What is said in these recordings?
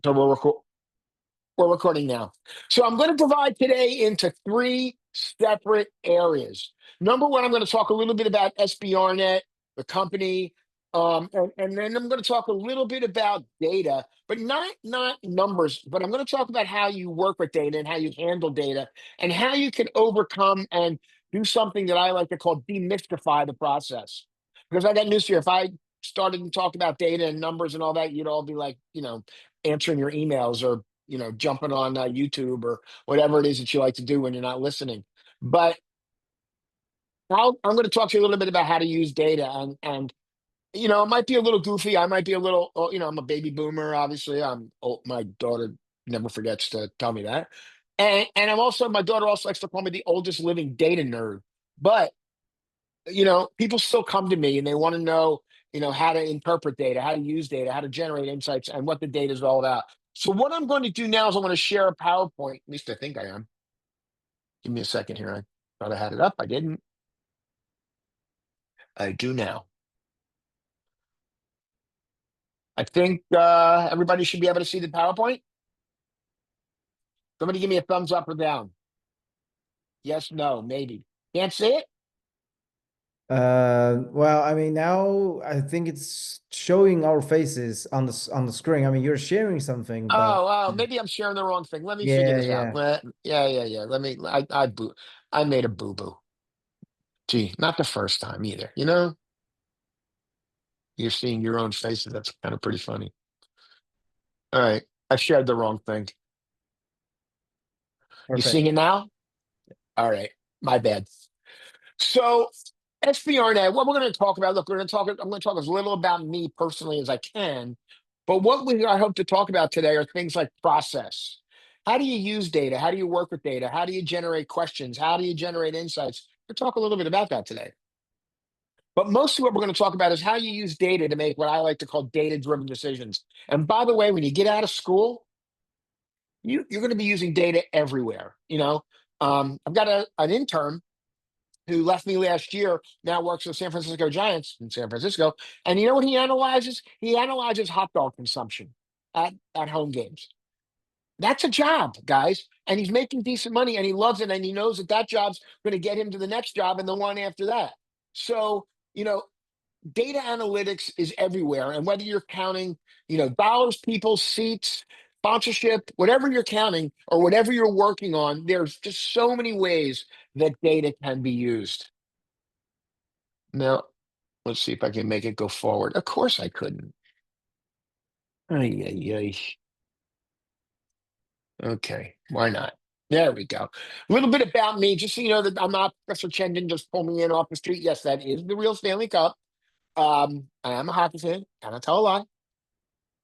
So we're recording now. So I'm going to divide today into three separate areas. Number one, I'm going to talk a little bit about SBRnet, the company, and then I'm going to talk a little bit about data, but not numbers. But I'm going to talk about how you work with data and how you handle data and how you can overcome and do something that I like to call demystify the process. Because I got news for you. If I started to talk about data and numbers and all that, you'd all be like, answering your emails or jumping on YouTube or whatever it is that you like to do when you're not listening. But I'm going to talk to you a little bit about how to use data, and it might be a little goofy. I might be a little, I'm a baby boomer. Obviously, I'm old. My daughter never forgets to tell me that, and my daughter also likes to call me the oldest living data nerd. But people still come to me and they want to know, how to interpret data, how to use data, how to generate insights, and what the data is all about. So what I'm going to do now is I'm going to share a PowerPoint. At least I think I am. Give me a second here. I thought I had it up. I didn't. I do now. I think everybody should be able to see the PowerPoint. Somebody give me a thumbs up or down. Yes, no, maybe. Can't see it? Well, I mean, now I think it's showing our faces on the screen. I mean, you're sharing something, but Oh, maybe I'm sharing the wrong thing. Let me figure yeah, this out. yeah. Yeah. I made a boo-boo. Gee, not the first time either. You're seeing your own faces. That's kind of pretty funny. All right. I shared the wrong thing. You seeing Perfect. it now? All right. My bad. So SBRnet, what we're going to talk about, look, I'm going to talk as little about me personally as I can. But I hope to talk about today are things like process. How do you use data? How do you work with data? How do you generate questions? How do you generate insights? We'll talk a little bit about that today. But mostly what we're going to talk about is how you use data to make what I like to call data-driven decisions. And by the way, when you get out of school, you're going to be using data everywhere. I've got an intern who left me last year, now works for the San Francisco Giants in San Francisco. And you know what he analyzes? He analyzes hot dog consumption at home games. That's a job, guys. And he's making decent money and he loves it. And he knows that job's going to get him to the next job and the one after that. So, data analytics is everywhere. And whether you're counting, dollars, people, seats, sponsorship, whatever you're counting or whatever you're working on, there's just so many ways that data can be used. Now, let's see if I can make it go forward. Of course I couldn't. Ay, ay, ay. Okay, why not? There we go. A little bit about me, just so you know that I'm not Professor Chen didn't just pull me in off the street. Yes, that is the real Stanley Cup. I am a hockey fan, cannot tell a lie.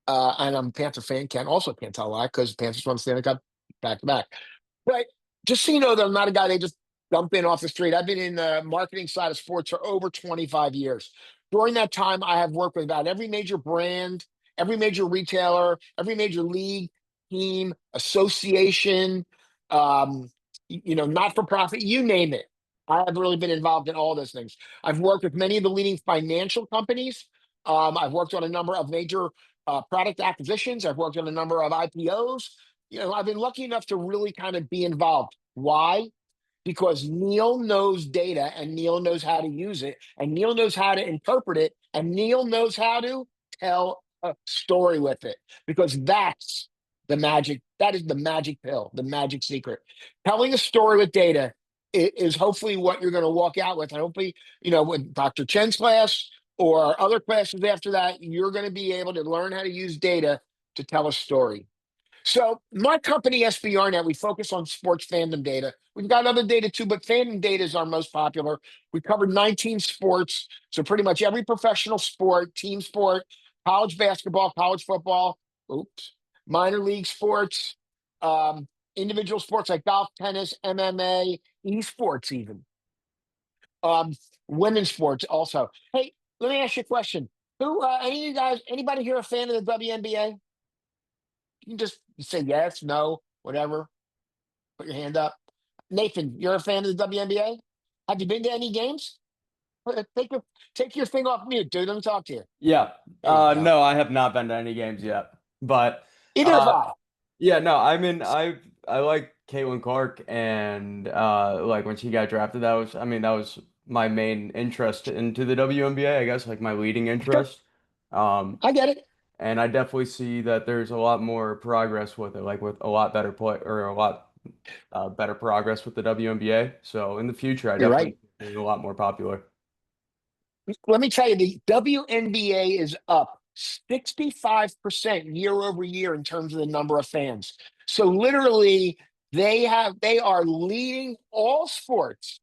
And I'm a Panther fan, can't tell a lie because Panthers won the Stanley Cup back to back. But just so you know that I'm not a guy they just dump in off the street. I've been in the marketing side of sports for over 25 years. During that time, I have worked with about every major brand, every major retailer, every major league, team, association, not for profit, you name it. I have really been involved in all those things. I've worked with many of the leading financial companies. I've worked on a number of major product acquisitions. I've worked on a number of IPOs. I've been lucky enough to really kind of be involved. Why? Because Neil knows data and Neil knows how to use it and Neil knows how to interpret it and Neil knows how to tell a story with it because that's the magic. That is the magic pill, the magic secret. Telling a story with data is hopefully what you're going to walk out with. And hopefully, with Dr. Chen's class or other classes after that, you're going to be able to learn how to use data to tell a story. So my company, SBRnet, we focus on sports fandom data. We've got other data too, but fandom data is our most popular. We covered 19 sports. So pretty much every professional sport, team sport, college basketball, college football, minor league sports, individual sports like golf, tennis, MMA, esports even. Women's sports also. Hey, let me ask you a question. Any of you guys, anybody here a fan of the WNBA? You can just say yes, no, whatever. Put your hand up. Nathan, you're a fan of the WNBA? Have you been to any games? Take your thing off mute, dude. Let me talk to you. Yeah. There you go. No, I have not been to any games yet, but Either have Uh, I. yeah, no, I mean, I like Caitlin Clark, and like when she got drafted, that was my main interest into the WNBA, I guess, like my leading Sure, interest. Um, I get it. and I definitely see that there's a lot more progress with it, like with a lot better play or a lot better progress with the WNBA. So in the future, I You're definitely right. see it a lot more popular. Let me tell you, the WNBA is up 65% year over year in terms of the number of fans. So literally, they are leading all sports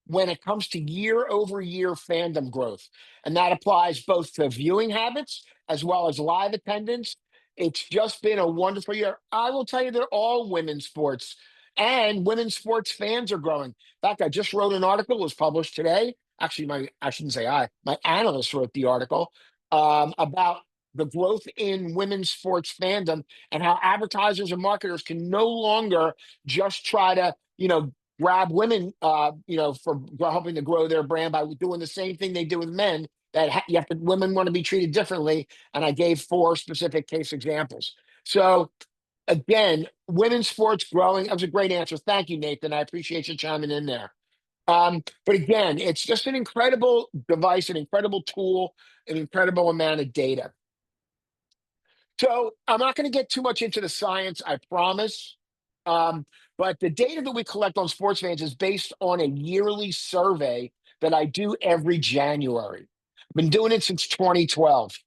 when it comes to year over year fandom growth. And that applies both to viewing habits as well as live attendance. It's just been a wonderful year. I will tell you, they're all women's sports, and women's sports fans are growing. In fact, I just wrote an article, it was published today. Actually, I shouldn't say my analyst wrote the article about the growth in women's sports fandom and how advertisers and marketers can no longer just try to, grab women, for helping to grow their brand by doing the same thing they do with men. That women want to be treated differently, and I gave four specific case examples. So again, women's sports growing. That was a great answer. Thank you, Nathan. I appreciate you chiming in there. But again, it's just an incredible device, an incredible tool, an incredible amount of data. So I'm not going to get too much into the science, I promise. Um, but the data that we collect on sports fans is based on a yearly survey that I do every January. I've been doing it since 2012.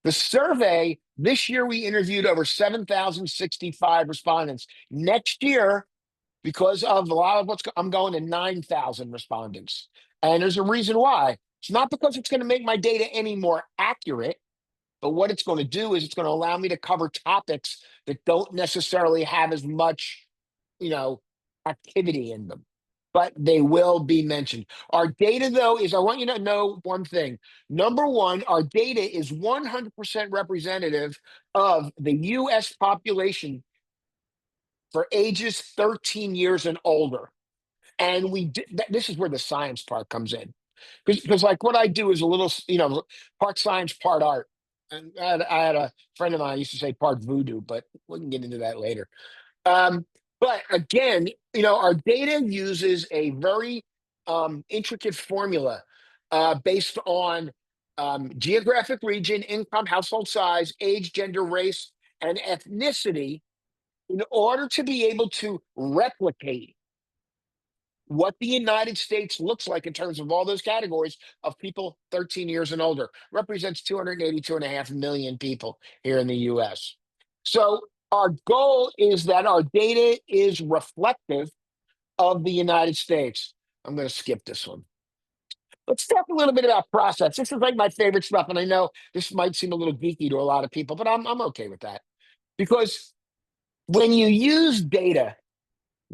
The survey, this year we interviewed over 7,065 respondents. Next year, because of a lot of I'm going to 9,000 respondents. And there's a reason why. It's not because it's going to make my data any more accurate, but what it's going to do is it's going to allow me to cover topics that don't necessarily have as much, you know, activity in them, but they will be mentioned. Our data, though, is I want you to know one thing. Number one, our data is 100% representative of the US population for ages 13 years and older. And this is where the science part comes in. Because like what I do is a little, part science, part art. And I had a friend of mine used to say part voodoo, but we can get into that later. Um, but again, our data uses a very intricate formula based on geographic region, income, household size, age, gender, race, and ethnicity in order to be able to replicate what the United States looks like in terms of all those categories of people 13 years and older. Represents 282.5 million people here in the US. So our goal is that our data is reflective of the United States. I'm going to skip this one. Let's talk a little bit about process. This is like my favorite stuff, and I know this might seem a little geeky to a lot of people, but I'm okay with that because when you use data,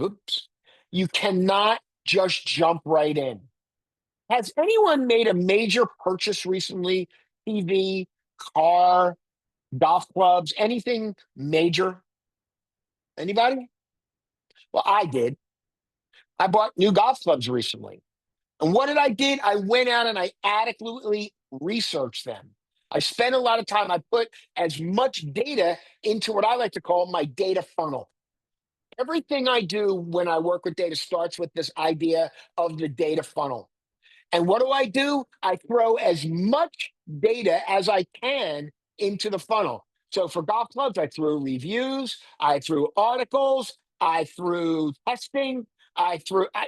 oops, you cannot just jump right in. Has anyone made a major purchase recently? TV, car, golf clubs, anything major? Anybody? Well, I did. I bought new golf clubs recently. And what did I did? I went out and I adequately researched them. I spent a lot of time. I put as much data into what I like to call my data funnel. Everything I do when I work with data starts with this idea of the data funnel. And what do? I throw as much data as I can into the funnel. So for golf clubs, I threw reviews, I threw articles, I threw testing,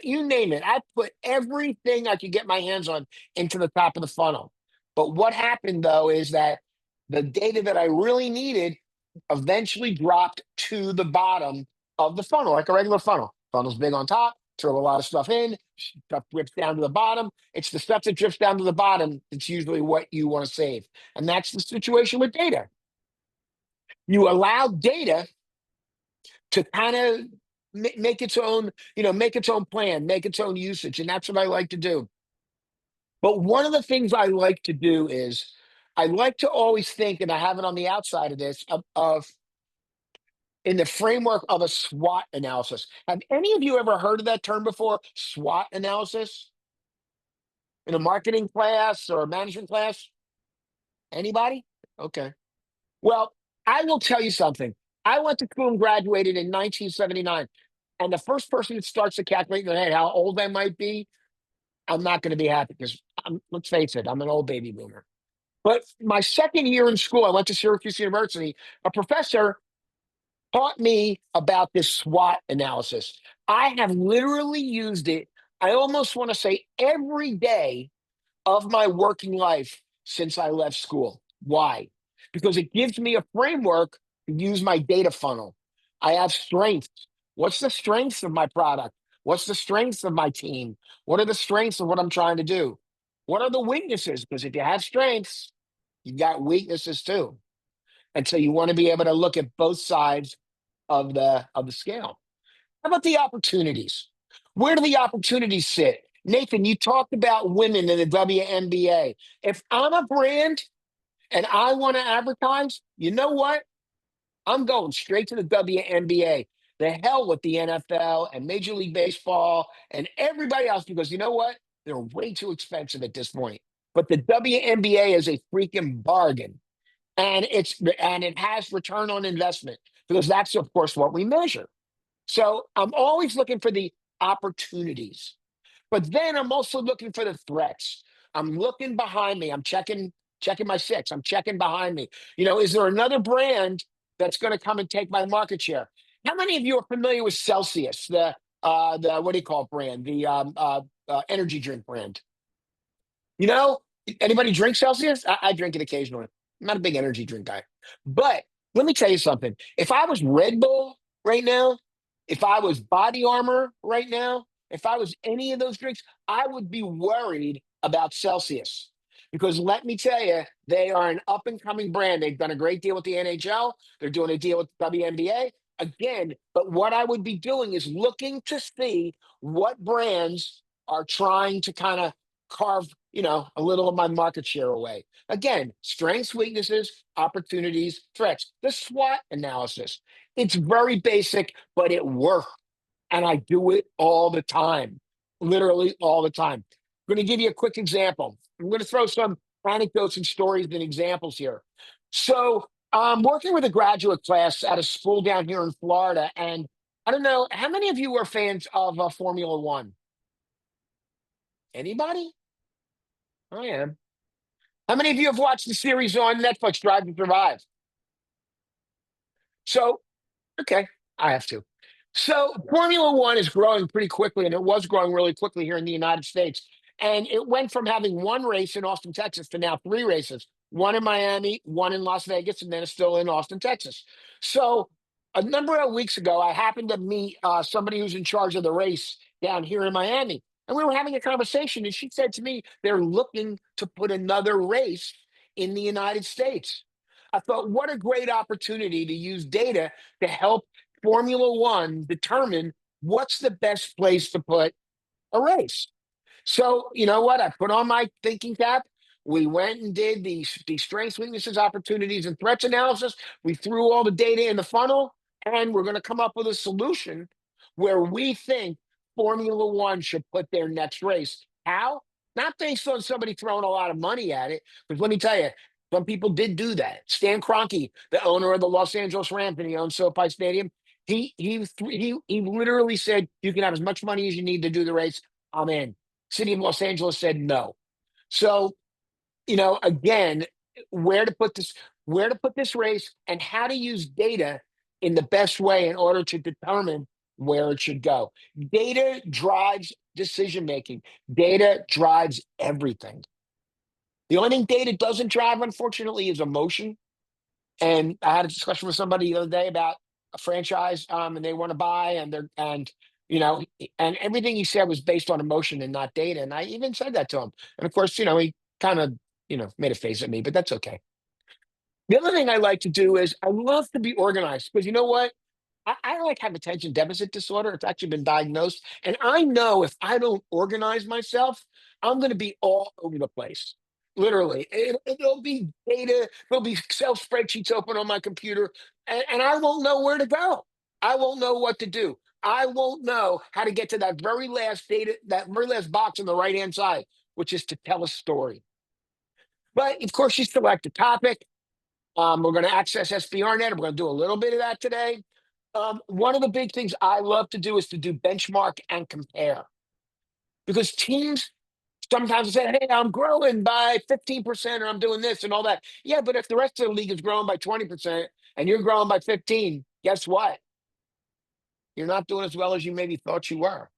you name it. I put everything I could get my hands on into the top of the funnel. But what happened though is that the data that I really needed eventually dropped to the bottom of the funnel, like a regular funnel. Funnel's big on top, throw a lot of stuff in, stuff drips down to the bottom. It's the stuff that drips down to the bottom that's usually what you want to save. And that's the situation with data. You allow data to kind of make its own, make its own plan, make its own usage. And that's what I like to do. But one of the things I like to do is I like to always think, and I have it on the outside of this, of in the framework of a SWOT analysis. Have any of you ever heard of that term before? SWOT analysis? In a marketing class or a management class? Anybody? Okay. Well, I will tell you something. I went to school and graduated in 1979. And the first person that starts to calculate in their head how old I might be, I'm not going to be happy because let's face it, I'm an old baby boomer. But my second year in school, I went to Syracuse University. A professor taught me about this SWOT analysis. I have literally used it, I almost want to say every day of my working life since I left school. Why? Because it gives me a framework to use my data funnel. I have strengths. What's the strengths of my product? What's the strengths of my team? What are the strengths of what I'm trying to do? What are the weaknesses? Because if you have strengths, you got weaknesses too. And so you want to be able to look at both sides of the scale. How about the opportunities? Where do the opportunities sit? Nathan, you talked about women in the WNBA. If I'm a brand and I want to advertise, you know what? I'm going straight to the WNBA. The hell with the NFL and Major League Baseball and everybody else because you know what? They're way too expensive at this point. But the WNBA is a freaking bargain. And it has return on investment because that's of course what we measure. So I'm always looking for the opportunities. But then I'm also looking for the threats. I'm looking behind me. I'm checking my six. I'm checking behind me. Is there another brand that's going to come and take my market share? How many of you are familiar with Celsius, the what do you call it brand, the energy drink brand? You know, anybody drink Celsius? I drink it occasionally. I'm not a big energy drink guy. But let me tell you something. If I was Red Bull right now, if I was Body Armor right now, if I was any of those drinks, I would be worried about Celsius. Because let me tell you, they are an up and coming brand. They've done a great deal with the NHL. They're doing a deal with the WNBA. Again, but what I would be doing is looking to see what brands are trying to kind of carve, a little of my market share away. Again, strengths, weaknesses, opportunities, threats. The SWOT analysis. It's very basic, but it works. And I do it all the time, literally all the time. I'm going to give you a quick example. I'm going to throw some anecdotes and stories and examples here. So I'm working with a graduate class at a school down here in Florida. And I don't know, how many of you are fans of Formula One? Anybody? I am. How many of you have watched the series on Netflix, Drive to Survive? So, okay, I have to. So, Formula One is growing pretty quickly, and it was growing really quickly here in the United States. And it went from having one race in Austin, Texas to now three races, one in Miami, one in Las Vegas, and then it's still in Austin, Texas. So, a number of weeks ago, I happened to meet somebody who's in charge of the race down here in Miami. And we were having a conversation, and she said to me, they're looking to put another race in the United States. I thought, what a great opportunity to use data to help Formula One determine what's the best place to put a race. So, you know what? I put on my thinking cap. We went and did the strengths, weaknesses, opportunities, and threats analysis. We threw all the data in the funnel, and we're going to come up with a solution where we think Formula One should put their next race. How? Not based on somebody throwing a lot of money at it, because let me tell you, some people did do that. Stan Kroenke, the owner of the Los Angeles Rams, and he owns SoFi Stadium. He literally said, "You can have as much money as you need to do the race. I'm in." City of Los Angeles said no. So, again, where to put this, where to put this race, and how to use data in the best way in order to determine where it should go. Data drives decision making. Data drives everything. The only thing data doesn't drive, unfortunately, is emotion. And I had a discussion with somebody the other day about a franchise, and they want to buy, you know, and everything he said was based on emotion and not data. And I even said that to him. And of course, he kind of, made a face at me, but that's okay. The other thing I like to do is I love to be organized because you know what? I like have attention deficit disorder. It's actually been diagnosed. And I know if I don't organize myself, I'm going to be all over the place. Literally, it'll be data, there'll be Excel spreadsheets open on my computer, and I won't know where to go. I won't know what to do. I won't know how to get to that very last data, that very last box on the right hand side, which is to tell a story. But of course, you select a topic, We're going to access SBRnet. We're going to do a little bit of that today. One of the big things I love to do is to do benchmark and compare, because teams sometimes say, hey, I'm growing by 15% or I'm doing this and all that. Yeah, but if the rest of the league is growing by 20% and you're growing by 15, guess what? You're not doing as well as you maybe thought you were.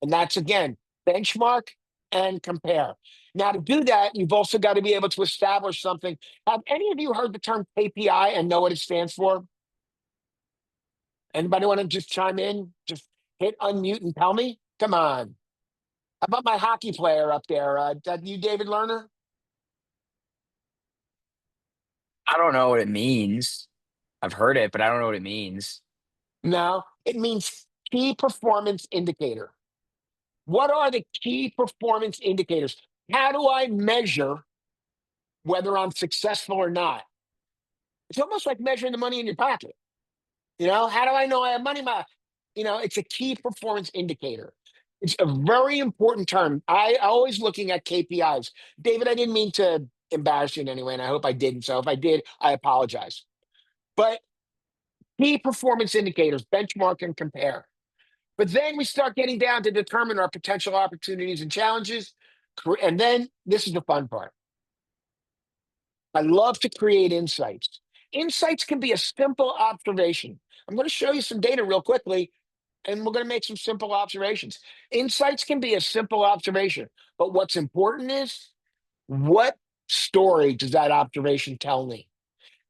And that's, again, benchmark and compare. Now, to do that, you've also got to be able to establish something. Have any of you heard the term KPI and know what it stands for? Anybody want to just chime in? Just hit unmute and tell me? Come on. How about my hockey player up there? That you, David Lerner? I don't know what it means. I've heard it, but I don't know what it means. No, it means key performance indicator. What are the key performance indicators? How do I measure whether I'm successful or not? It's almost like measuring the money in your pocket. How do I know I have money in my, it's a key performance indicator. It's a very important term. I always looking at KPIs. David, I didn't mean to embarrass you in any way, and I hope I didn't. So if I did, I apologize. But key performance indicators, benchmark and compare. But then we start getting down to determine our potential opportunities and challenges. And then this is the fun part. I love to create insights. Insights can be a simple observation. I'm going to show you some data real quickly, and we're going to make some simple observations. Insights can be a simple observation, but what's important is, what story does that observation tell me?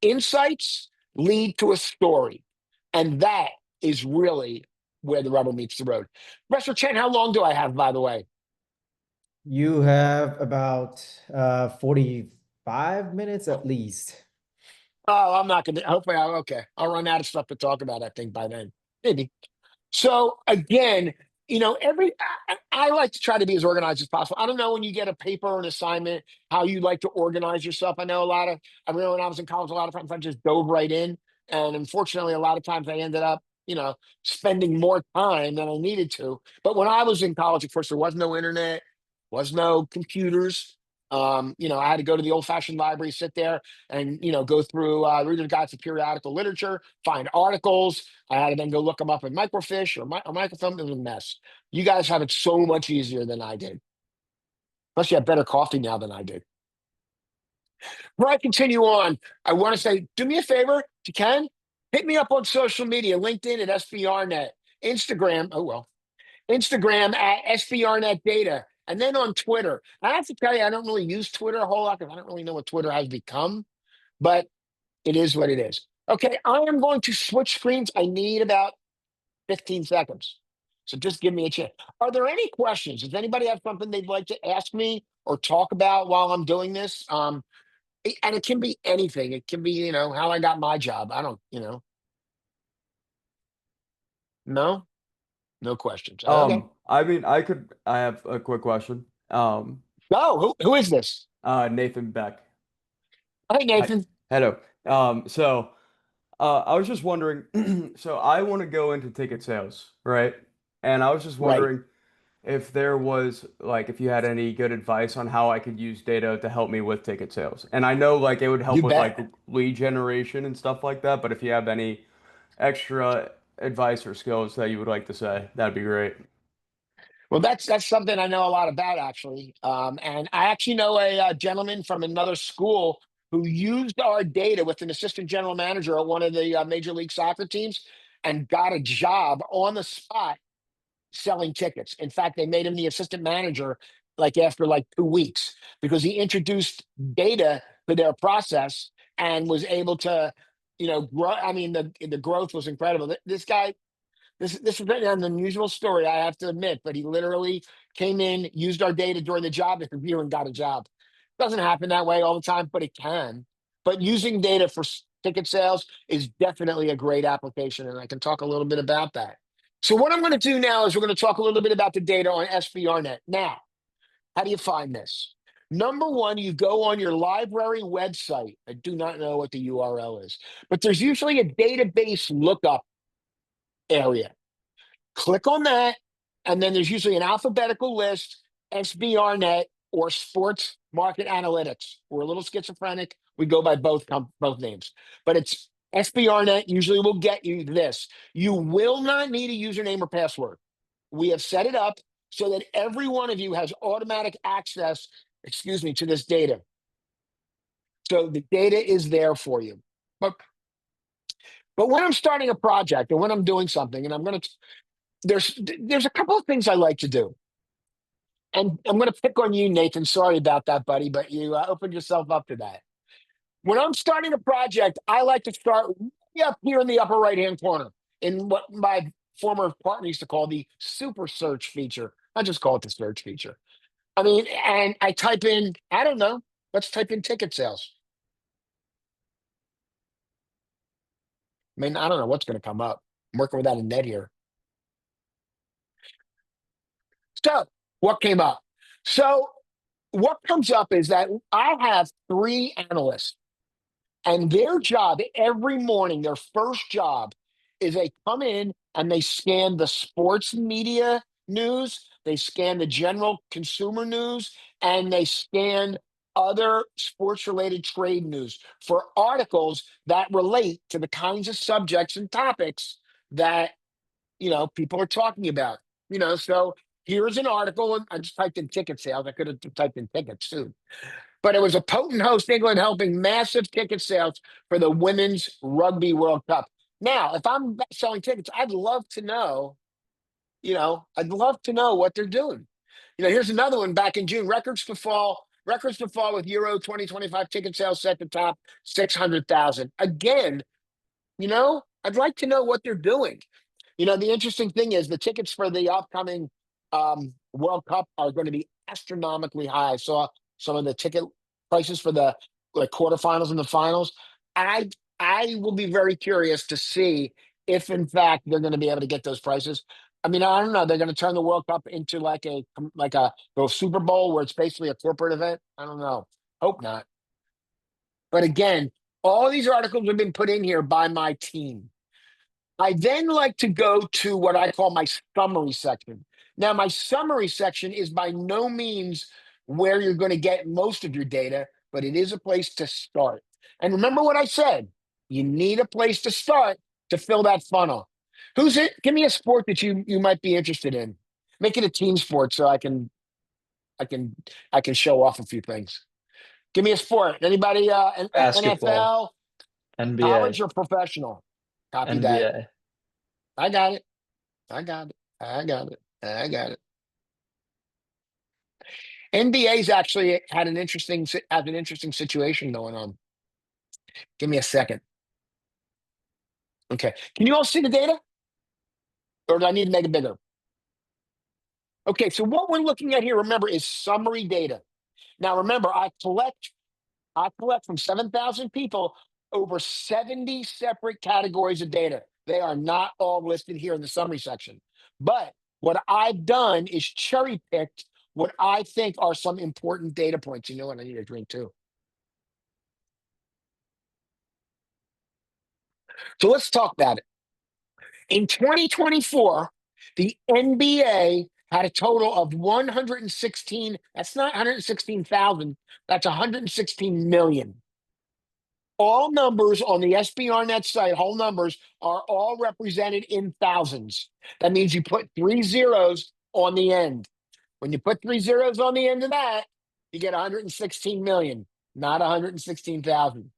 Insights lead to a story, and that is really where the rubber meets the road. Professor Chen, how long do I have, by the way? You have about 45 minutes at least. Oh, I'm not going to. Hopefully, okay. I'll run out of stuff to talk about, I think, by then. Maybe. So again, I like to try to be as organized as possible. I don't know, when you get a paper or an assignment, how you like to organize yourself. I know I remember when I was in college, a lot of times I just dove right in. And unfortunately, a lot of times I ended up, spending more time than I needed to. But when I was in college, of course, there was no internet, was no computers. I had to go to the old-fashioned library, sit there and, go through Reader's Guide to Periodical Literature, find articles. I had to then go look them up in microfiche or microfilm. It was a mess. You guys have it so much easier than I did. Plus, you have better coffee now than I did. Before I continue on, I want to say, do me a favor, if you can, hit me up on social media, LinkedIn at SBRnet, Instagram at SBRnet Data, and then on Twitter. I have to tell you, I don't really use Twitter a whole lot because I don't really know what Twitter has become, but it is what it is. Okay, I am going to switch screens. I need about 15 seconds. So just give me a chance. Are there any questions? Does anybody have something they'd like to ask me or talk about while I'm doing this? And it can be anything. It can be, how I got my job. I don't, no, no questions. Okay. I have a quick question. No, who is this? Nathan Beck. Hey, Nathan. Hello. I was just wondering, so I want to go into ticket sales, right? And I was just Right. wondering if there was like if you had any good advice on how I could use data to help me with ticket sales. And I know like it would help You with bet. like lead generation and stuff like that, but if you have any extra advice or skills that you would like to say, that'd be great. Well, that's something I know a lot about, actually. And I actually know a gentleman from another school who used our data with an assistant general manager at one of the Major League Soccer teams and got a job on the spot selling tickets. In fact, they made him the assistant manager like after like 2 weeks because he introduced data to their process and was able to, grow. I mean, the growth was incredible. This guy, this is an unusual story, I have to admit, but he literally came in, used our data during the job interview, and got a job. Doesn't happen that way all the time, but it can. But using data for ticket sales is definitely a great application, and I can talk a little bit about that. So what I'm going to do now is we're going to talk a little bit about the data on SBRnet. Now, how do you find this? Number one, you go on your library website. I do not know what the URL is, but there's usually a database lookup area. Click on that, and then there's usually an alphabetical list, SBRnet or Sports Market Analytics. We're a little schizophrenic. We go by both names, but it's SBRnet. Usually will get you this. You will not need a username or password. We have set it up so that every one of you has automatic access, to this data. So the data is there for you. But when I'm starting a project or when I'm doing something, and there's a couple of things I like to do. And I'm going to pick on you, Nathan. Sorry about that, buddy, but you opened yourself up to that. When I'm starting a project, I like to start way up here in the upper right-hand corner in what my former partner used to call the super search feature. I just call it the search feature. I mean, and I type in, I don't know, let's type in ticket sales. I mean, I don't know what's going to come up. I'm working without a net here. So what came up? So what comes up is that I have 3 analysts, and their job every morning, their first job is they come in and they scan the sports media news, they scan the general consumer news, and they scan other sports related trade news for articles that relate to the kinds of subjects and topics that people are talking about. So here's an article, and I just typed in ticket sales. I could have typed in tickets too. But it was a potent host, England, helping massive ticket sales for the Women's Rugby World Cup. Now, if I'm selling tickets, I'd love to know, what they're doing. Here's another one back in June. Records to fall with Euro 2025 ticket sales set to top 600,000. Again, I'd like to know what they're doing. The interesting thing is the tickets for the upcoming World Cup are going to be astronomically high. I saw some of the ticket prices for the quarterfinals and the finals. I will be very curious to see if, in fact, they're going to be able to get those prices. I mean, I don't know. They're going to turn the World Cup into like a Super Bowl where it's basically a corporate event. I don't know. Hope not. But again, all these articles have been put in here by my team. I then like to go to what I call my summary section. Now, my summary section is by no means where you're going to get most of your data, but it is a place to start. And remember what I said, you need a place to start to fill that funnel. Who's it? Give me a sport that you might be interested in. Make it a team sport so I can show off a few things. Give me a sport. Anybody Basketball. NFL, NBA. college or professional? Copy that. NBA. I got it. NBA's actually had an interesting situation going on. Give me a second. Okay. Can you all see the data? Or do I need to make it bigger? Okay, so what we're looking at here, remember, is summary data. Now, remember, I collect from 7,000 people over 70 separate categories of data. They are not all listed here in the summary section. But what I've done is cherry picked what I think are some important data points. You know what? I need a drink too. So let's talk about it. In 2024, the NBA had a total of 116. That's not 116,000. That's 116 million. All numbers on the SBRnet site, whole numbers, are all represented in thousands. That means you put 3 zeros on the end. When you put 3 zeros on the end of that, you get 116 million, not 116,000.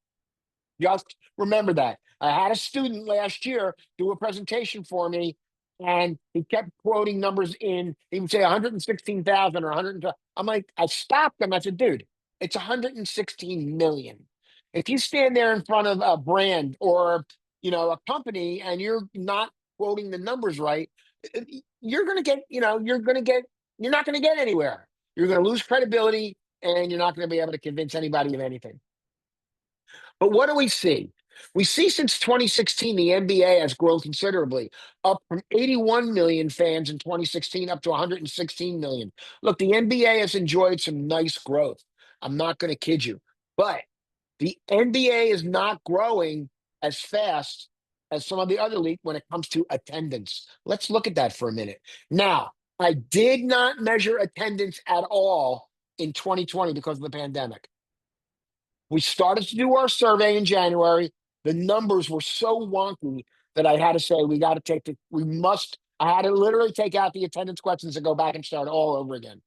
Just remember that. I had a student last year do a presentation for me, and he kept quoting numbers in. He would say 116,000 or 112. I'm like, I stopped him. I said, dude, it's 116 million. If you stand there in front of a brand or a company and you're not quoting the numbers right, you're going to get, you're not going to get anywhere. You're going to lose credibility, and you're not going to be able to convince anybody of anything. But what do we see? We see since 2016, the NBA has grown considerably, up from 81 million fans in 2016 up to 116 million. Look, the NBA has enjoyed some nice growth. I'm not going to kid you. But the NBA is not growing as fast as some of the other leagues when it comes to attendance. Let's look at that for a minute. Now, I did not measure attendance at all in 2020 because of the pandemic. We started to do our survey in January. The numbers were so wonky that I had to say, I had to literally take out the attendance questions and go back and start all over again.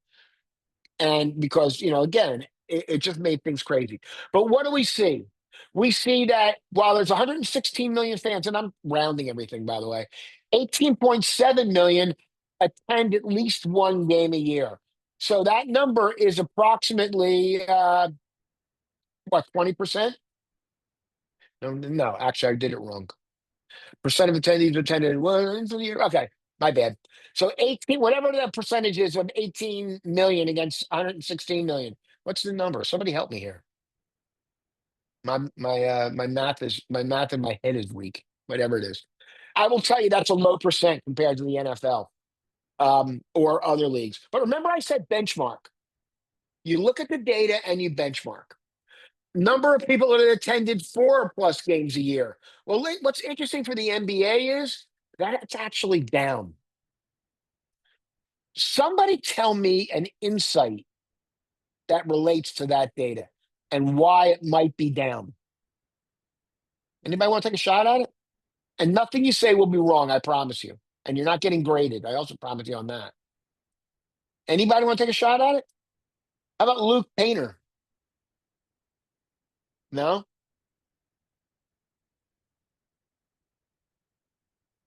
And because, again, it just made things crazy. But what do we see? We see that while there's 116 million fans, and I'm rounding everything, by the way, 18.7 million attend at least one game a year. So that number is approximately, 20%? No, actually, I did it wrong. Percent of attendees attended once a year. Okay, my bad. So 18, whatever the percentage is of 18 million against 116 million. What's the number? Somebody help me here. My math in my head is weak. Whatever it is, I will tell you that's a low percent compared to the NFL, or other leagues. But remember, I said benchmark. You look at the data and you benchmark. Number of people that attended 4+ games a year. Well, what's interesting for the NBA is that it's actually down. Somebody tell me an insight that relates to that data and why it might be down. Anybody want to take a shot at it? And nothing you say will be wrong, I promise you. And you're not getting graded. I also promise you on that. Anybody want to take a shot at it? How about Luke Painter? No?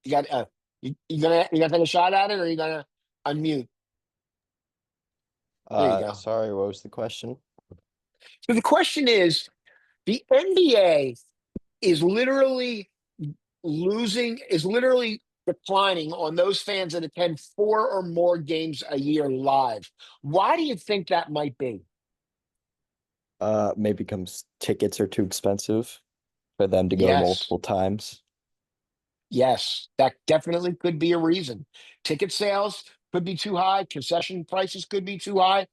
You got you gonna take a shot at it, or you gonna unmute? There you go. Sorry, what was the question? So the question is, the NBA is literally declining on those fans that attend 4 or more games a year live. Why do you think that might be? Maybe comes tickets are too expensive for them to go Yes. multiple times. Yes, that definitely could be a reason. Ticket sales could be too high. Concession prices could be too high.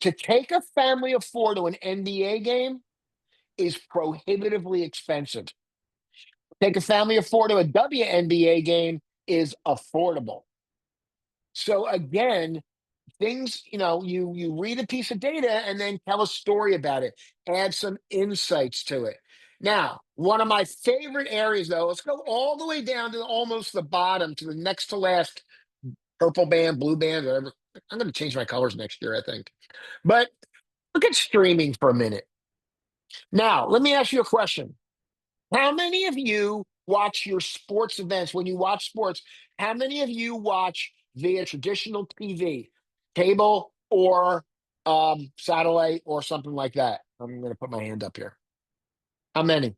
To take a family of 4 to an NBA game is prohibitively expensive. Take a family of 4 to a WNBA game is affordable. So again, things, you read a piece of data and then tell a story about it, add some insights to it. Now, one of my favorite areas, though, let's go all the way down to almost the bottom, to the next to last purple band, blue band, whatever. I'm going to change my colors next year, I think. But look at streaming for a minute. Now, let me ask you a question. How many of you watch your sports events? When you watch sports, how many of you watch via traditional TV, cable, or satellite, or something like that? I'm going to put my hand up here. How many?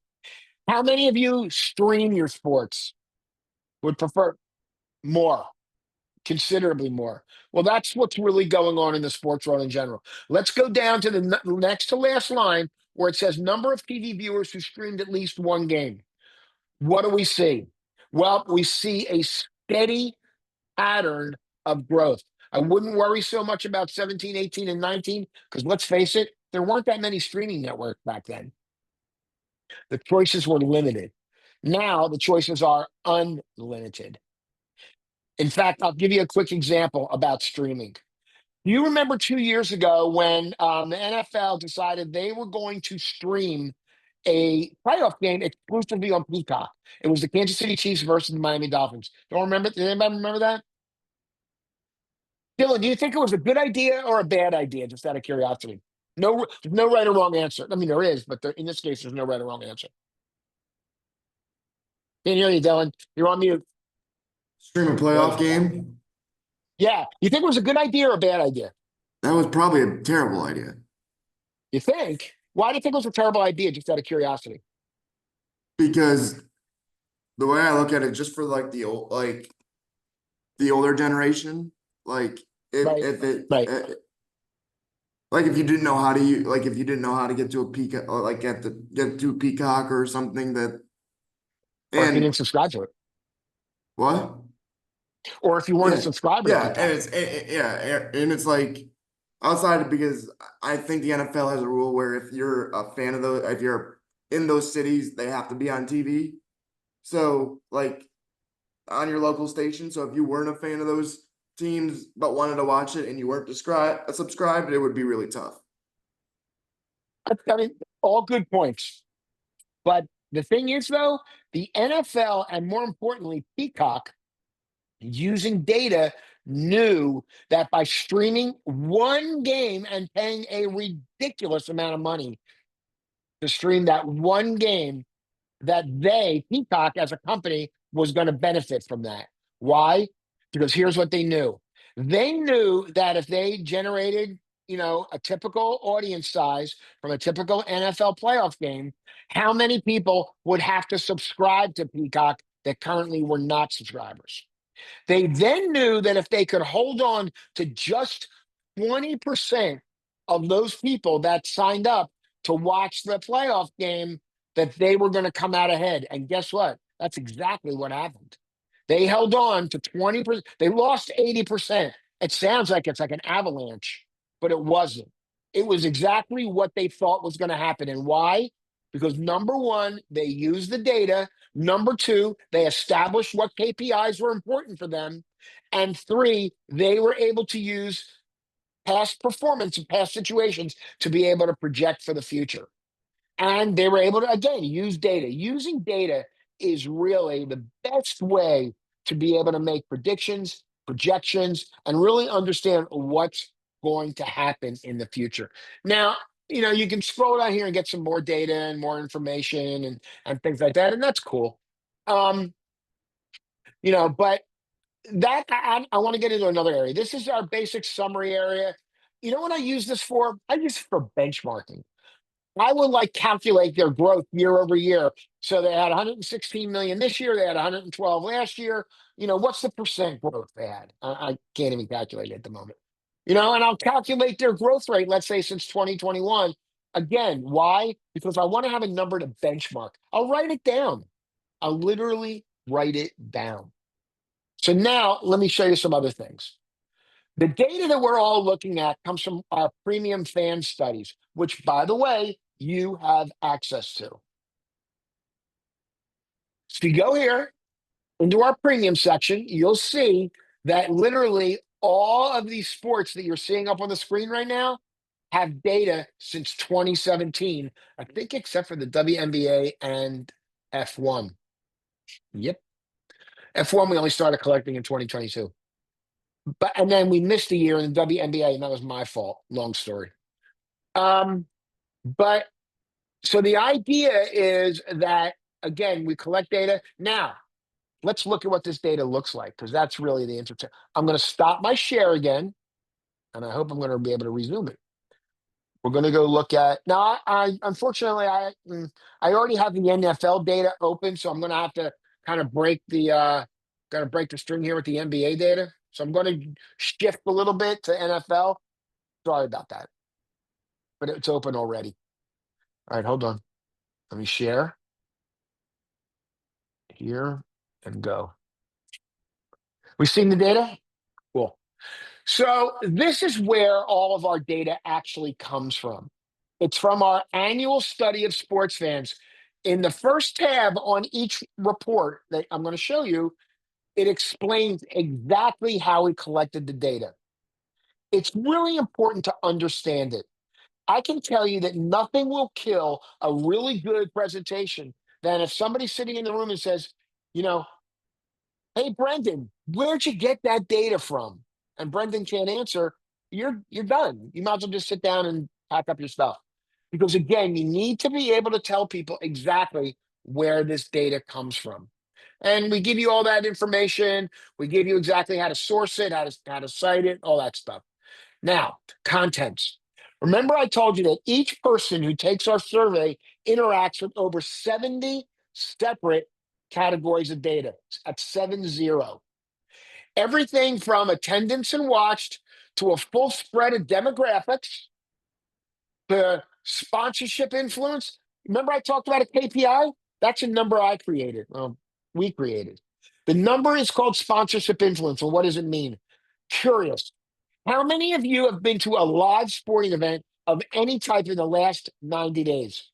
How many of you stream your sports? Would prefer more, considerably more. Well, that's what's really going on in the sports world in general. Let's go down to the next to last line where it says number of TV viewers who streamed at least one game. What do we see? Well, we see a steady pattern of growth. I wouldn't worry so much about 17, 18, and 19, because let's face it, there weren't that many streaming networks back then. The choices were limited. Now the choices are unlimited. In fact, I'll give you a quick example about streaming. You remember 2 years ago when the NFL decided they were going to stream a playoff game exclusively on Peacock. It was the Kansas City Chiefs versus the Miami Dolphins. Don't remember? Does anybody remember that? Dylan, do you think it was a good idea or a bad idea? Just out of curiosity. No, there's no right or wrong answer. I mean, there is, but in this case, there's no right or wrong answer. Can't hear you, Dylan. You're on mute. Stream a playoff game? Yeah. You think it was a good idea or a bad idea? That was probably a terrible idea. You think? Why do you think it was a terrible idea, just out of curiosity? Because the way I look at it, just for like the older generation, like if Right, if it right. like if you didn't know how to if you didn't know how to get to a Peacock, or like get to Peacock or something, that Or if you and didn't subscribe to it. what? Or if you weren't a Yeah, subscriber yeah, to and Peacock. and it's like outside of, because I think the NFL has a rule where if you're a fan of those, if you're in those cities, they have to be on TV. So like on your local station. So if you weren't a fan of those teams but wanted to watch it and you weren't subscribed, it would be really tough. I mean, all good points. But the thing is, though, the NFL and more importantly, Peacock, using data, knew that by streaming one game and paying a ridiculous amount of money to stream that one game, that Peacock as a company, was going to benefit from that. Why? Because here's what they knew. They knew that if they generated, a typical audience size from a typical NFL playoff game, how many people would have to subscribe to Peacock that currently were not subscribers. They then knew that if they could hold on to just 20% of those people that signed up to watch the playoff game, that they were going to come out ahead. And guess what? That's exactly what happened. They held on to 20%. They lost 80%. It sounds like it's like an avalanche, but it wasn't. It was exactly what they thought was going to happen. And why? Because number one, they used the data. Number two, they established what KPIs were important for them. And three, they were able to use past performance and past situations to be able to project for the future. And they were able to, again, use data. Using data is really the best way to be able to make predictions, projections, and really understand what's going to happen in the future. Now, you can scroll down here and get some more data and more information and things like that, and that's cool. But that I want to get into another area. This is our basic summary area. You know what I use this for? I use it for benchmarking. I would calculate their growth year over year. So they had 116 million this year. They had 112 last year. What's the percent growth they had? I can't even calculate it at the moment. And I'll calculate their growth rate, let's say since 2021. Again, why? Because I want to have a number to benchmark. I'll write it down. I'll literally write it down. So now let me show you some other things. The data that we're all looking at comes from our premium fan studies, which, by the way, you have access to. So you go here into our premium section, you'll see that literally all of these sports that you're seeing up on the screen right now have data since 2017, I think, except for the WNBA and F1. Yep. F1, we only started collecting in 2022. And then we missed a year in the WNBA, and that was my fault. Long story. But so the idea is that, again, we collect data. Now, let's look at what this data looks like, because that's really the interesting. I'm going to stop my share again, and I hope I'm going to be able to resume it. We're going to go look at now. Unfortunately, I already have the NFL data open, so I'm going to have to kind of break the string here with the NBA data. So I'm going to shift a little bit to NFL. Sorry about that, but it's open already. All right, hold on. Let me share here and go. We seen the data? Cool. So this is where all of our data actually comes from. It's from our annual study of sports fans. In the first tab on each report that I'm going to show you, it explains exactly how we collected the data. It's really important to understand it. I can tell you that nothing will kill a really good presentation than if somebody's sitting in the room and says, hey, Brendan, where'd you get that data from? And Brendan can't answer. You're done. You might as well just sit down and pack up your stuff. Because again, you need to be able to tell people exactly where this data comes from. And we give you all that information. We give you exactly how to source it, how to cite it, all that stuff. Now, contents. Remember, I told you that each person who takes our survey interacts with over 70 separate categories of data. At 70. Everything from attendance and watched to a full spread of demographics to sponsorship influence. Remember, I talked about a KPI? That's a number I created. Well, we created. The number is called sponsorship influence. Well, what does it mean? Curious. How many of you have been to a live sporting event of any type in the last 90 days?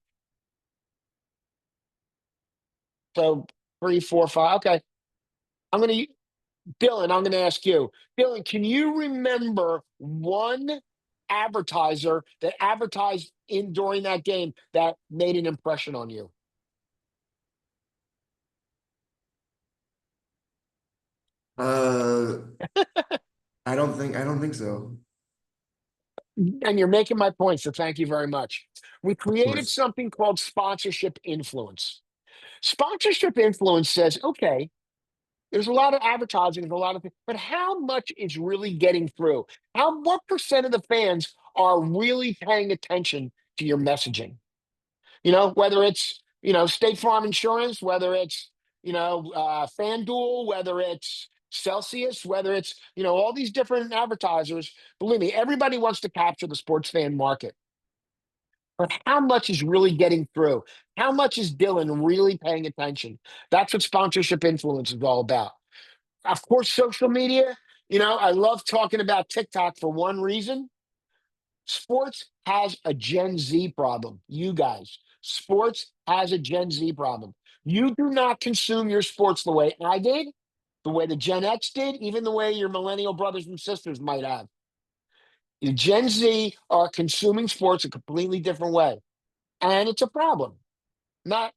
So 3, 4, 5. Okay. Dylan, I'm going to ask you. Dylan, can you remember one advertiser that advertised in during that game that made an impression on you? Uh, I don't think so. And you're making my point, so thank you very much. We Of created course. something called sponsorship influence. Sponsorship influence says, okay, there's a lot of advertising, there's a lot of things, but how much is really getting through? What percent of the fans are really paying attention to your messaging? Whether it's, State Farm Insurance, whether it's, FanDuel, whether it's Celsius, whether it's, all these different advertisers. Believe me, everybody wants to capture the sports fan market. But how much is really getting through? How much is Dylan really paying attention? That's what sponsorship influence is all about. Of course, social media, I love talking about TikTok for one reason. Sports has a Gen Z problem. You guys, sports has a Gen Z problem. You do not consume your sports the way I did, the way the Gen X did, even the way your millennial brothers and sisters might have. The Gen Z are consuming sports a completely different way. And it's a problem. Not,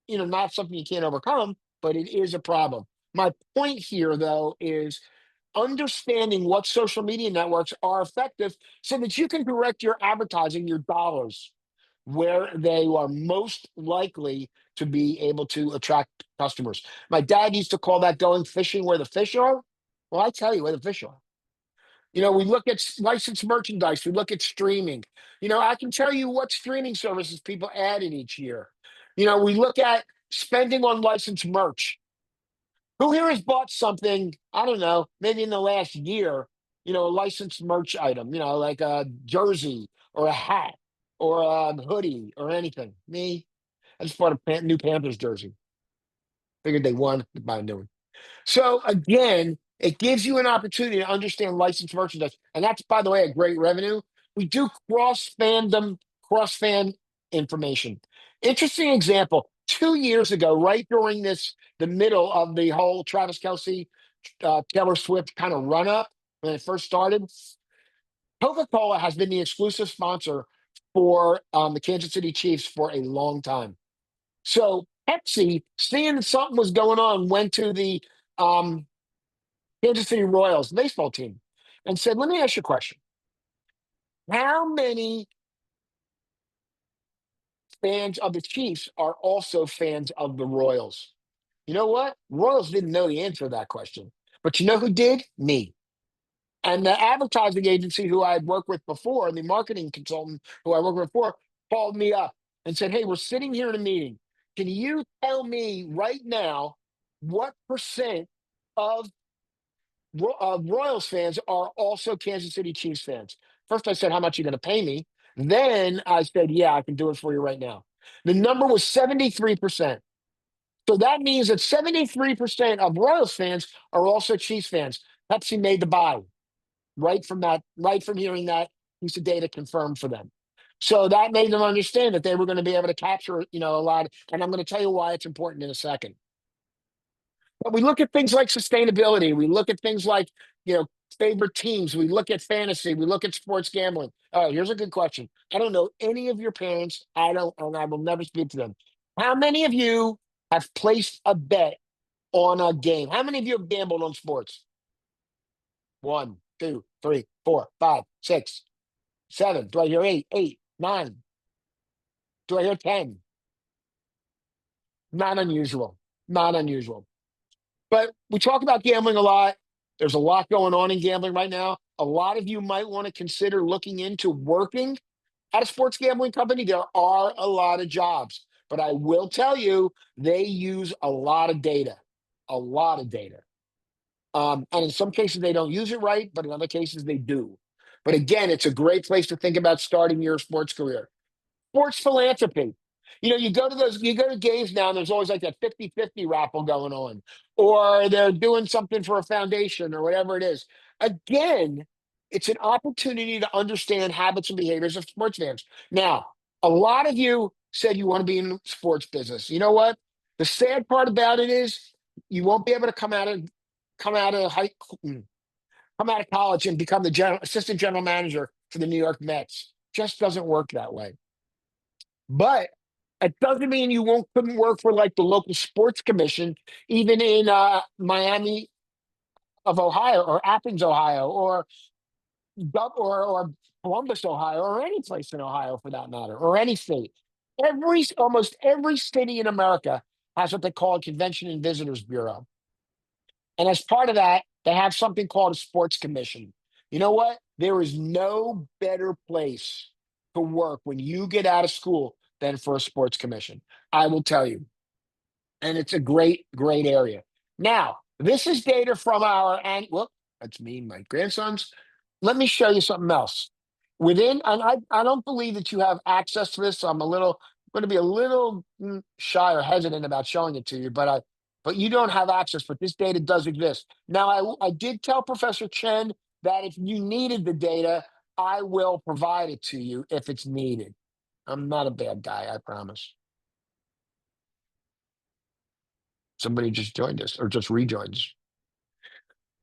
not something you can't overcome, but it is a problem. My point here, though, is understanding what social media networks are effective so that you can direct your advertising, your dollars, where they are most likely to be able to attract customers. My dad used to call that going fishing where the fish are. Well, I tell you where the fish are. We look at licensed merchandise, we look at streaming. I can tell you what streaming services people added each year. We look at spending on licensed merch. Who here has bought something, I don't know, maybe in the last year, a licensed merch item, like a jersey or a hat or a hoodie or anything? Me, I just bought a new Panthers jersey. Figured they won, buy a new one. So again, it gives you an opportunity to understand licensed merchandise. And that's, by the way, a great revenue. We do cross fan information. Interesting example. 2 years ago, right during the middle of the whole Travis Kelce, Taylor Swift kind of run up when it first started, Coca-Cola has been the exclusive sponsor for the Kansas City Chiefs for a long time. So Pepsi, seeing that something was going on, went to the um, Kansas City Royals baseball team and said, let me ask you a question. How many fans of the Chiefs are also fans of the Royals? You know what? Royals didn't know the answer to that question. But you know who did? Me. And the advertising agency who I had worked with before, and the marketing consultant who I worked with before, called me up and said, hey, we're sitting here in a meeting. Can you tell me right now what percent of Royals fans are also Kansas City Chiefs fans? First, I said, how much are you going to pay me? Then I said, yeah, I can do it for you right now. The number was 73%. So that means that 73% of Royals fans are also Chiefs fans. Pepsi made the buy right from hearing that piece of data confirmed for them. So that made them understand that they were going to be able to capture, a lot. And I'm going to tell you why it's important in a second. But we look at things like sustainability. We look at things like, favorite teams. We look at fantasy. We look at sports gambling. All right, here's a good question. I don't know any of your parents. I don't, and I will never speak to them. How many of you have placed a bet on a game? How many of you have gambled on sports? 1, 2, 3, 4, 5, 6, 7. Do I hear 8? 8, 9. Do I hear 10? Not unusual. Not unusual. But we talk about gambling a lot. There's a lot going on in gambling right now. A lot of you might want to consider looking into working at a sports gambling company. There are a lot of jobs, but I will tell you, they use a lot of data, a lot of data. And in some cases, they don't use it right, but in other cases, they do. But again, it's a great place to think about starting your sports career. Sports philanthropy. You go to games now, and there's always like that 50-50 raffle going on, or they're doing something for a foundation or whatever it is. Again, it's an opportunity to understand habits and behaviors of sports fans. Now, a lot of you said you want to be in the sports business. You know what? The sad part about it is you won't be able to come out of come out of come out of college and become the assistant general manager for the New York Mets. Just doesn't work that way. But it doesn't mean you couldn't work for like the local sports commission, even in Miami of Ohio, or Athens, Ohio, or Columbus, Ohio, or any place in Ohio for that matter, or any state. Almost every city in America has what they call a Convention and Visitors Bureau. And as part of that, they have something called a sports commission. You know what? There is no better place to work when you get out of school than for a sports commission. I will tell you. And it's a great, great area. Now, this is data from and that's me, my grandsons. Let me show you something else. And I don't believe that you have access to this, so I'm going to be a little shy or hesitant about showing it to you, but you don't have access, but this data does exist. Now, I did tell Professor Chen that if you needed the data, I will provide it to you if it's needed. I'm not a bad guy, I promise. Somebody just joined us or just rejoins.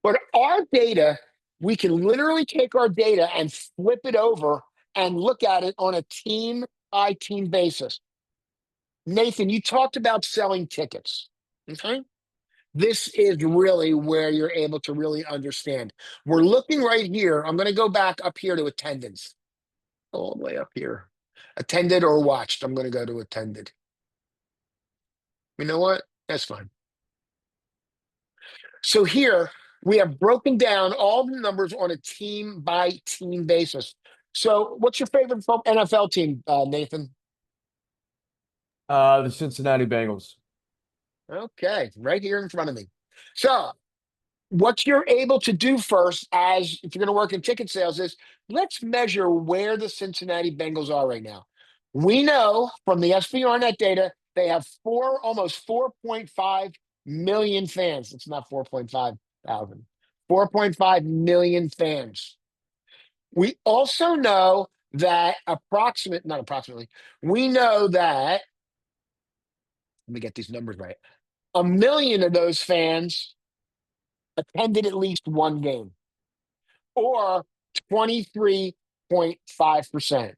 But our data, we can literally take our data and flip it over and look at it on a team-by-team basis. Nathan, you talked about selling tickets. Okay. This is really where you're able to really understand. We're looking right here. I'm going to go back up here to attendance. All the way up here. Attended or watched. I'm going to go to attended. You know what? That's fine. So here we have broken down all the numbers on a team-by-team basis. So what's your favorite NFL team, Nathan? The Cincinnati Bengals. Okay, right here in front of me. So what you're able to do first, as if you're going to work in ticket sales, is let's measure where the Cincinnati Bengals are right now. We know from the SBRnet data, they have almost 4.5 million fans. It's not 4.5 thousand. 4.5 million fans. We also know that we know that, let me get these numbers right. 1 million of those fans attended at least one game, or 23.5%.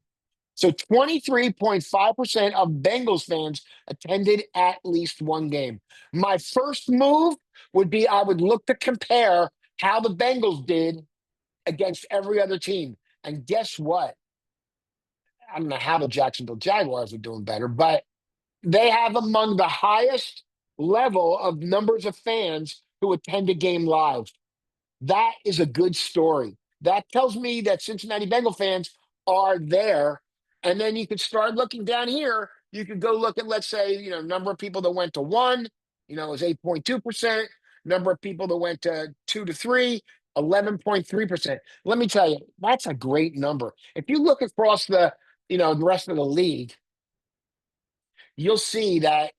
So 23.5% of Bengals fans attended at least one game. My first move would be I would look to compare how the Bengals did against every other team. And guess what? I don't know how the Jacksonville Jaguars are doing better, but they have among the highest level of numbers of fans who attend a game live. That is a good story. That tells me that Cincinnati Bengal fans are there. And then you could start looking down here. You could go look at, let's say, number of people that went to 1, it was 8.2%. Number of people that went to 2 to 3, 11.3%. Let me tell you, that's a great number. If you look across the rest of the league, you'll see that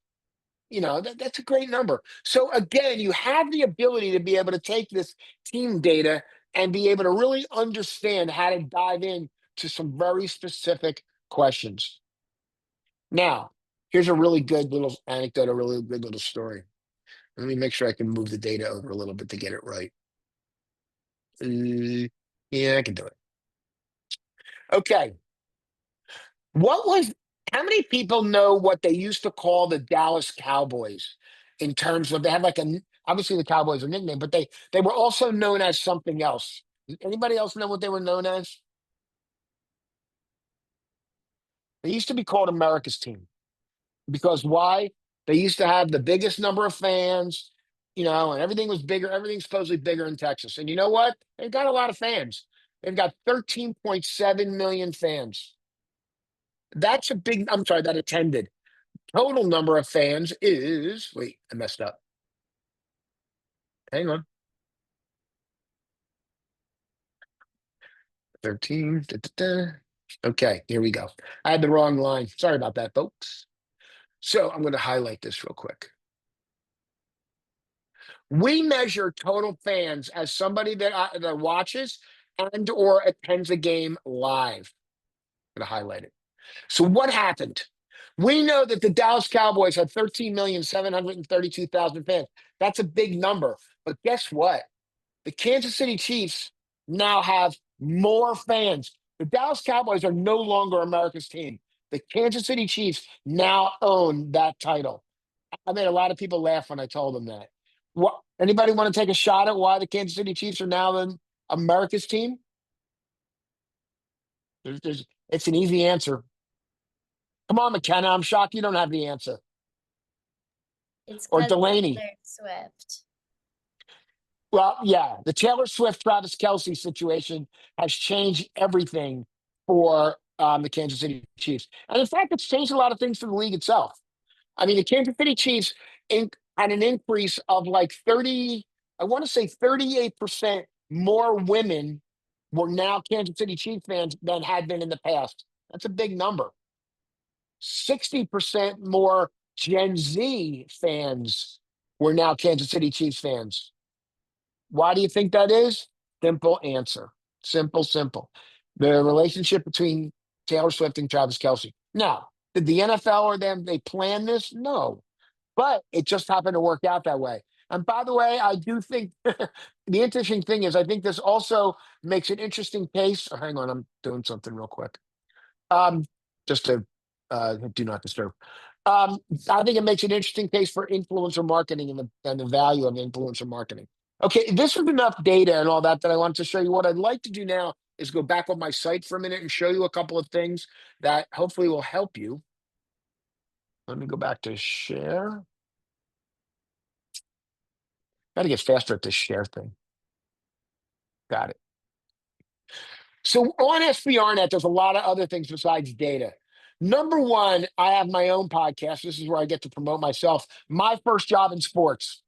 that's a great number. So again, you have the ability to be able to take this team data and be able to really understand how to dive in to some very specific questions. Now, here's a really good little anecdote, a really good little story. Let me make sure I can move the data over a little bit to get it right. Yeah, I can do it. Okay. How many people know what they used to call the Dallas Cowboys in terms of, they had obviously the Cowboys are a nickname, but they were also known as something else. Anybody else know what they were known as? They used to be called America's team. Because why? They used to have the biggest number of fans, and everything was bigger. Everything's supposedly bigger in Texas. And you know what? They've got a lot of fans. They've got 13.7 million fans. That's that attended. Total number of fans is, wait, I messed up. Hang on. 13. Okay, here we go. I had the wrong line. Sorry about that, folks. So I'm going to highlight this real quick. We measure total fans as somebody that watches and or attends a game live. I'm going to highlight it. So what happened? We know that the Dallas Cowboys had 13,732,000 fans. That's a big number. But guess what? The Kansas City Chiefs now have more fans. The Dallas Cowboys are no longer America's team. The Kansas City Chiefs now own that title. I made a lot of people laugh when I told them that. What? Anybody want to take a shot at why the Kansas City Chiefs are now America's team? It's an easy answer. Come on, McKenna. I'm shocked you don't have the answer. It's Or 'cause Delaney. Taylor Swift. Well, yeah, the Taylor Swift, Travis Kelsey situation has changed everything for the Kansas City Chiefs. And in fact, it's changed a lot of things for the league itself. I mean, the Kansas City Chiefs had an increase of like 30, I want to say 38% more women were now Kansas City Chiefs fans than had been in the past. That's a big number. 60% more Gen Z fans were now Kansas City Chiefs fans. Why do you think that is? Simple answer. Simple. The relationship between Taylor Swift and Travis Kelsey. Now, did the NFL or them, they plan this? No. But it just happened to work out that way. And by the way, I do think the interesting thing is I think this also makes an interesting case. Oh, hang on, I'm doing something real quick. Just to do not disturb. I think it makes an interesting case for influencer marketing and the value of influencer marketing. Okay, this was enough data and all that I wanted to show you. What I'd like to do now is go back on my site for a minute and show you a couple of things that hopefully will help you. Let me go back to share. Got to get faster at this share thing. Got it. So on SBRnet, there's a lot of other things besides data. Number one, I have my own podcast. This is where I get to promote myself. My first job in sports.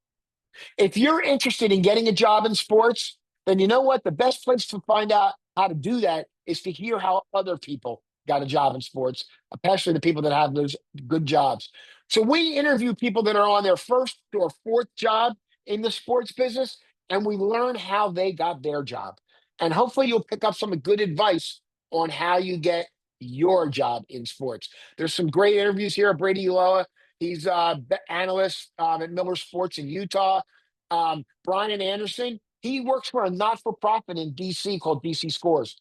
If you're interested in getting a job in sports, then you know what? The best place to find out how to do that is to hear how other people got a job in sports, especially the people that have those good jobs. So we interview people that are on their first or fourth job in the sports business, and we learn how they got their job. And hopefully you'll pick up some good advice on how you get your job in sports. There's some great interviews here. Brady Ulloa, he's analyst at Miller Sports in Utah. Brian Anderson, he works for a not-for-profit in DC called DC Scores.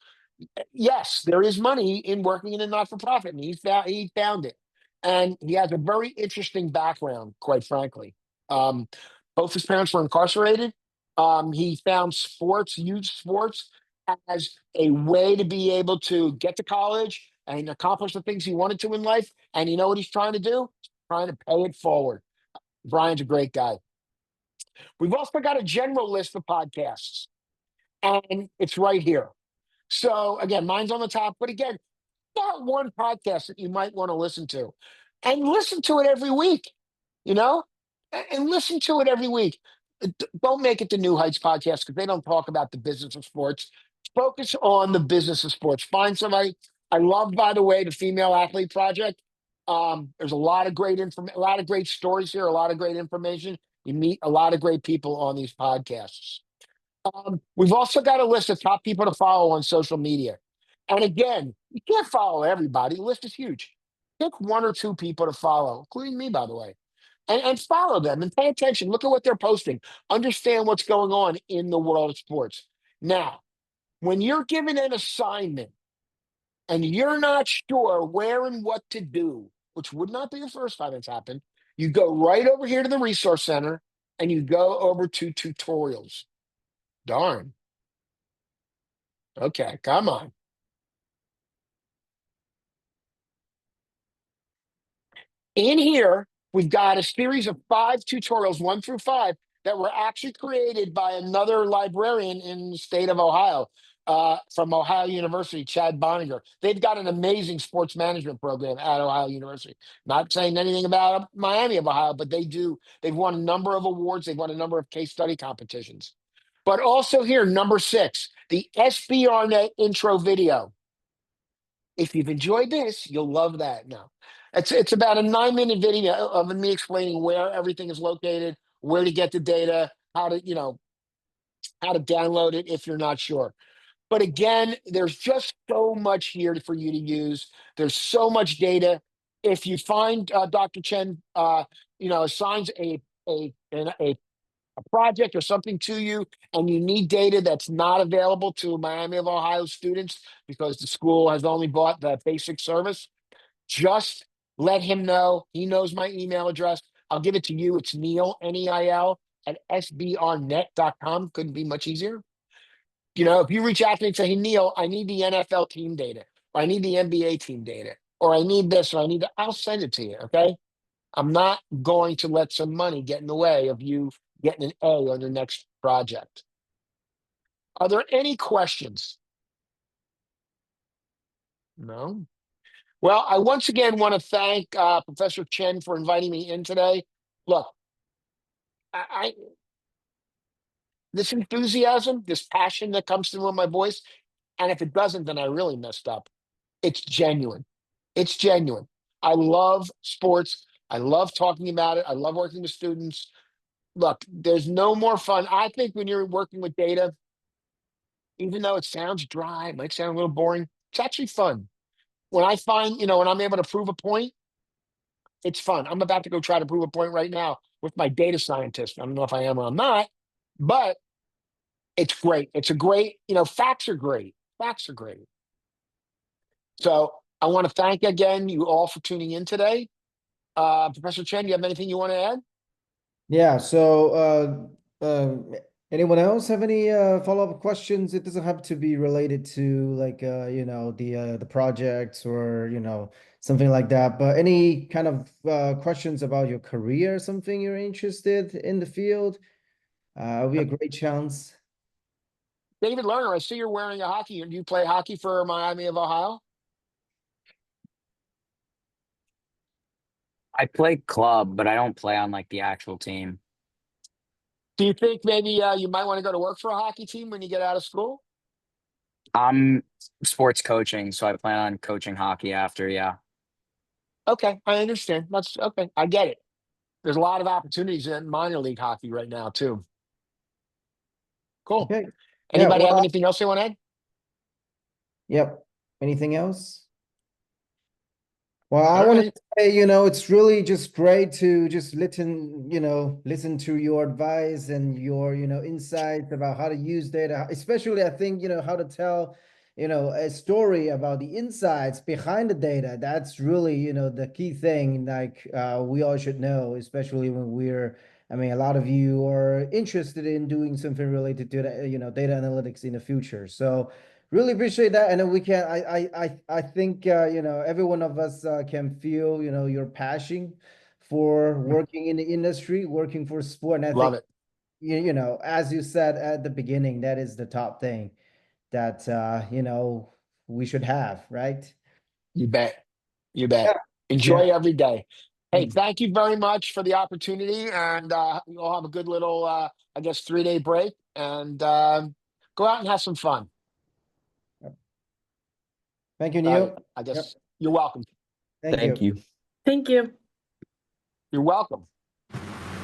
Yes, there is money in working in a not-for-profit, and he found it. And he has a very interesting background, quite frankly. Both his parents were incarcerated. He found sports, youth sports, as a way to be able to get to college and accomplish the things he wanted to in life. And you know what he's trying to do? He's trying to pay it forward. Brian's a great guy. We've also got a general list of podcasts, and it's right here. So again, mine's on the top, but again, not one podcast that you might want to listen to, and listen to it every week, and listen to it every week. Don't make it the New Heights podcast because they don't talk about the business of sports. Focus on the business of sports. Find somebody. I love, by the way, the Female Athlete Project. There's a lot of great information, a lot of great stories here, a lot of great information. You meet a lot of great people on these podcasts. We've also got a list of top people to follow on social media. And again, you can't follow everybody. The list is huge. Pick one or two people to follow, including me, by the way, and follow them and pay attention. Look at what they're posting. Understand what's going on in the world of sports. Now, when you're given an assignment and you're not sure where and what to do, which would not be the first time it's happened, you go right over here to the resource center and you go over to tutorials. Darn. Okay, come on. In here, we've got a series of 5 tutorials, 1 through 5, that were actually created by another librarian in the state of Ohio, from Ohio University, Chad Bonninger. They've got an amazing sports management program at Ohio University. Not saying anything about Miami of Ohio, but they do. They've won a number of awards. They've won a number of case study competitions. But also here, number 6, the SBRnet intro video. If you've enjoyed this, you'll love that now. It's about a 9-minute video of me explaining where everything is located, where to get the data, how to download it if you're not sure. But again, there's just so much here for you to use. There's so much data. If you find Dr. Chen, assigns a a project or something to you, and you need data that's not available to Miami of Ohio students because the school has only bought the basic service, just let him know. He knows my email address. I'll give it to you. It's Neil, Neil, at SBRnet.com. Couldn't be much easier. If you reach out to me and say, hey, Neil, I need the NFL team data, or I need the NBA team data, or I need this, or I need that, I'll send it to you. Okay. I'm not going to let some money get in the way of you getting an A on your next project. Are there any questions? No. Well, I once again want to thank Professor Chen for inviting me in today. Look, I this enthusiasm, this passion that comes through in my voice, and if it doesn't, then I really messed up. It's genuine. It's genuine. I love sports. I love talking about it. I love working with students. Look, there's no more fun. I think when you're working with data, even though it sounds dry, it might sound a little boring, it's actually fun. When I find, when I'm able to prove a point, it's fun. I'm about to go try to prove a point right now with my data scientist. I don't know if I am or I'm not, but it's great. It's a great, facts are great. Facts are great. So I want to thank again you all for tuning in today. Professor Chen, you have anything you want to add? Yeah, so anyone else have any follow-up questions? It doesn't have to be related to like the projects or something like that, but any kind of questions about your career, something you're interested in the field, it'll be a great chance. David Lerner, I see you're wearing a hockey. Do you play hockey for Miami of Ohio? I play club, but I don't play on like the actual team. Do you think maybe you might want to go to work for a hockey team when you get out of school? I'm sports coaching, so I plan on coaching hockey after. Yeah. Okay, I understand. That's okay. I get it. There's a lot of opportunities in minor league hockey right now too. Cool. Okay. Yeah, Anybody have well, anything else they want to add? yep. Anything else? Well, I All want right. to say, it's really just great to just listen to your advice and your, insights about how to use data, especially I think, how to tell, a story about the insights behind the data. That's really, the key thing, like we all should know, especially when a lot of you are interested in doing something related to, data analytics in the future. So really appreciate that, and then we can. I think every one of us can feel your passion for working in the industry, working for sport, and I Love think it. as you said at the beginning, that is the top thing that we should have, right? You bet. You Yeah, bet. Enjoy yeah. every day. Hey, Mm. thank you very much for the opportunity, and you all have a good little, I guess, 3-day break, and go out and have some fun. Thank you, All right. Neil. I Yep. guess you're welcome. Thank Thank you. you. Thank you. You're welcome.